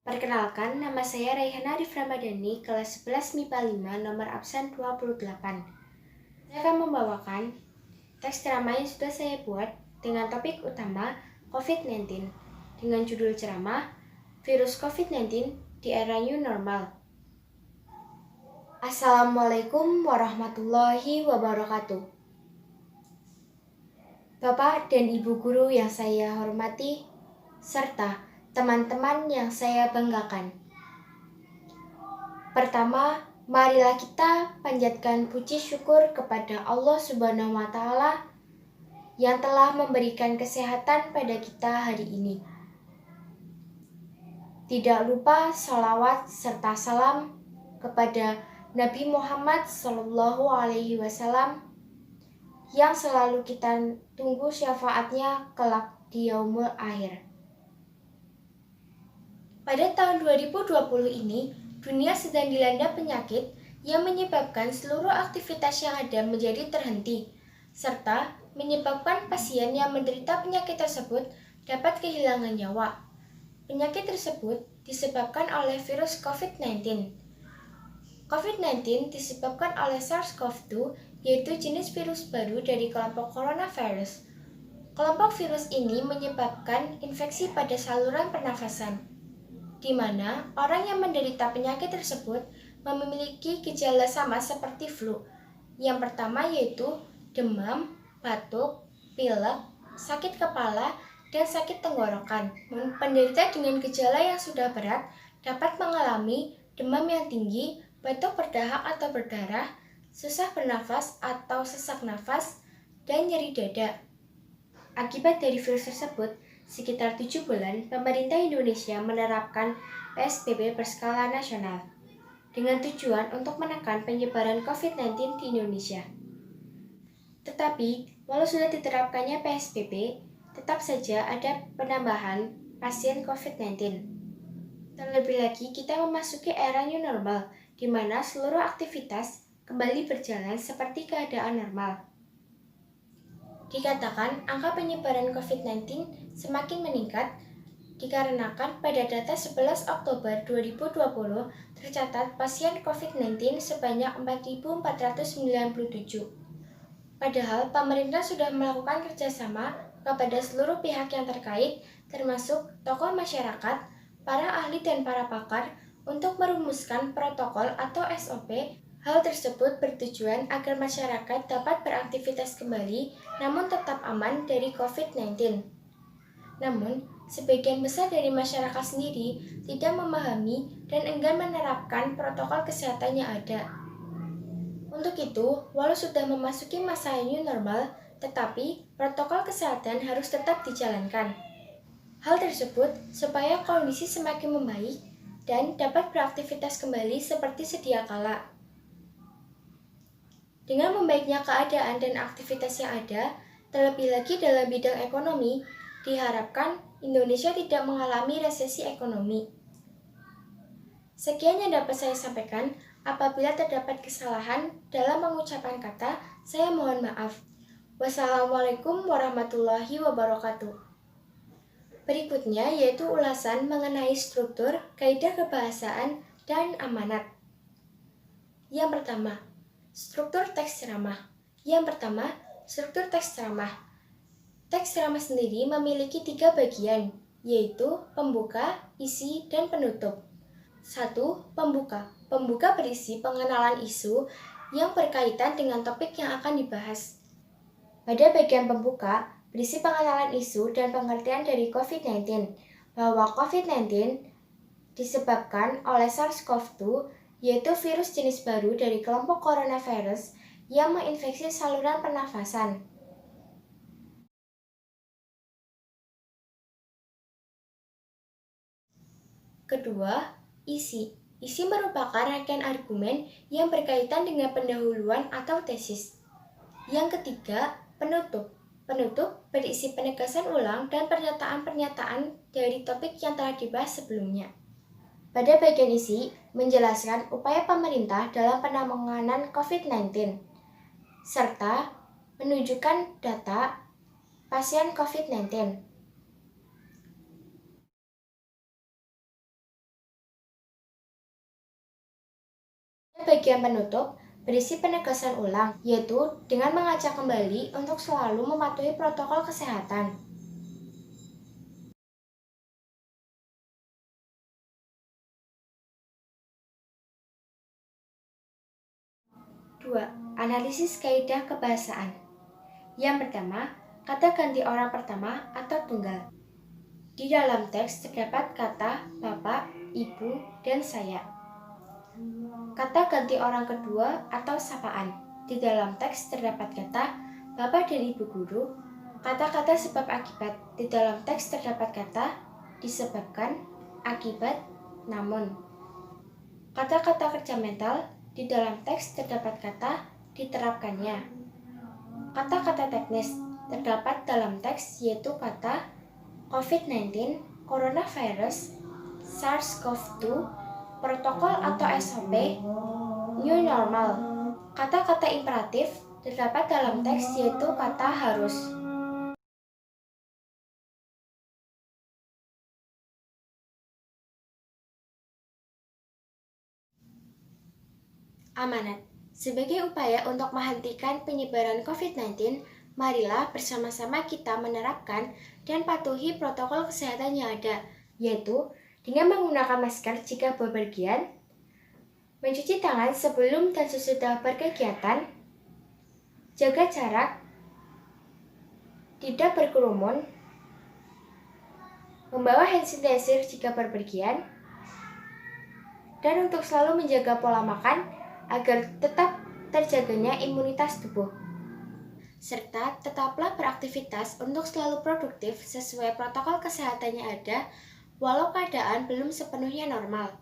Perkenalkan, nama saya Raihana Arif Ramadhani, kelas 11 MIPA 5, nomor absen 28. Saya akan membawakan teks ceramah yang sudah saya buat dengan topik utama COVID-19 dengan judul ceramah Virus COVID-19 di Era New Normal. Assalamualaikum warahmatullahi wabarakatuh. Bapak dan Ibu guru yang saya hormati, serta teman-teman yang saya banggakan. Pertama, marilah kita panjatkan puji syukur kepada Allah Subhanahu wa Ta'ala yang telah memberikan kesehatan pada kita hari ini. Tidak lupa salawat serta salam kepada Nabi Muhammad SAW yang selalu kita tunggu syafaatnya kelak di yaumul akhir. Pada tahun 2020 ini, dunia sedang dilanda penyakit yang menyebabkan seluruh aktivitas yang ada menjadi terhenti, serta menyebabkan pasien yang menderita penyakit tersebut dapat kehilangan nyawa. Penyakit tersebut disebabkan oleh virus COVID-19. COVID-19 disebabkan oleh SARS-CoV-2, yaitu jenis virus baru dari kelompok coronavirus. Kelompok virus ini menyebabkan infeksi pada saluran pernafasan, di mana orang yang menderita penyakit tersebut memiliki gejala sama seperti flu. Yang pertama yaitu demam, batuk, pilek, sakit kepala, dan sakit tenggorokan. Penderita dengan gejala yang sudah berat dapat mengalami demam yang tinggi, batuk berdahak atau berdarah, susah bernafas atau sesak nafas, dan nyeri dada. Akibat dari virus tersebut, sekitar 7 bulan, pemerintah Indonesia menerapkan PSBB berskala nasional dengan tujuan untuk menekan penyebaran COVID-19 di Indonesia. Tetapi, walau sudah diterapkannya PSBB, tetap saja ada penambahan pasien COVID-19. Terlebih lagi, kita memasuki era new normal, di mana seluruh aktivitas kembali berjalan seperti keadaan normal. Dikatakan angka penyebaran COVID-19 semakin meningkat dikarenakan pada data 11 Oktober 2020 tercatat pasien COVID-19 sebanyak 4.497. Padahal pemerintah sudah melakukan kerjasama kepada seluruh pihak yang terkait, termasuk tokoh masyarakat, para ahli dan para pakar untuk merumuskan protokol atau SOP. Hal tersebut bertujuan agar masyarakat dapat beraktivitas kembali namun tetap aman dari COVID-19. Namun, sebagian besar dari masyarakat sendiri tidak memahami dan enggan menerapkan protokol kesehatan yang ada. Untuk itu, walau sudah memasuki masa new normal, tetapi protokol kesehatan harus tetap dijalankan. Hal tersebut supaya kondisi semakin membaik dan dapat beraktivitas kembali seperti sedia kala. Dengan membaiknya keadaan dan aktivitas yang ada, terlebih lagi dalam bidang ekonomi, diharapkan Indonesia tidak mengalami resesi ekonomi. Sekian yang dapat saya sampaikan. Apabila terdapat kesalahan dalam mengucapkan kata, saya mohon maaf. Wassalamualaikum warahmatullahi wabarakatuh. Berikutnya yaitu ulasan mengenai struktur, kaidah kebahasaan, dan amanat. Yang pertama, struktur teks ceramah. Yang pertama, struktur teks ceramah. Teks ceramah sendiri memiliki 3 bagian, yaitu pembuka, isi, dan penutup. 1. Pembuka. Pembuka berisi pengenalan isu yang berkaitan dengan topik yang akan dibahas. Pada bagian pembuka, berisi pengenalan isu dan pengertian dari COVID-19, bahwa COVID-19 disebabkan oleh SARS-CoV-2, yaitu virus jenis baru dari kelompok coronavirus yang menginfeksi saluran pernafasan. Kedua, isi. Isi merupakan rangkaian argumen yang berkaitan dengan pendahuluan atau tesis. Yang ketiga, penutup. Penutup berisi penegasan ulang dan pernyataan-pernyataan dari topik yang telah dibahas sebelumnya. Pada bagian isi, menjelaskan upaya pemerintah dalam penanganan COVID-19, serta menunjukkan data pasien COVID-19. bagian penutup berisi penegasan ulang, yaitu dengan mengajak kembali untuk selalu mematuhi protokol kesehatan. Dua, analisis kaidah kebahasaan. Yang pertama, kata ganti orang pertama atau tunggal. Di dalam teks terdapat kata bapak, ibu, dan saya. Kata ganti orang kedua atau sapaan. Di dalam teks terdapat kata bapak dan ibu guru. Kata-kata sebab akibat. Di dalam teks terdapat kata disebabkan, akibat, namun. Kata-kata kerja mental. Di dalam teks terdapat kata diterapkannya. Kata-kata teknis terdapat dalam teks yaitu kata COVID-19, coronavirus, SARS-CoV-2, protokol atau SOP, new normal. Kata-kata imperatif terdapat dalam teks yaitu kata harus. Amanat. Sebagai upaya untuk menghentikan penyebaran COVID-19, marilah bersama-sama kita menerapkan dan patuhi protokol kesehatan yang ada, yaitu dengan menggunakan masker jika bepergian, mencuci tangan sebelum dan sesudah berkegiatan, jaga jarak, tidak berkerumun, membawa hand sanitizer jika berpergian, dan untuk selalu menjaga pola makan agar tetap terjaganya imunitas tubuh. Serta tetaplah beraktivitas untuk selalu produktif sesuai protokol kesehatan yang ada, walau keadaan belum sepenuhnya normal.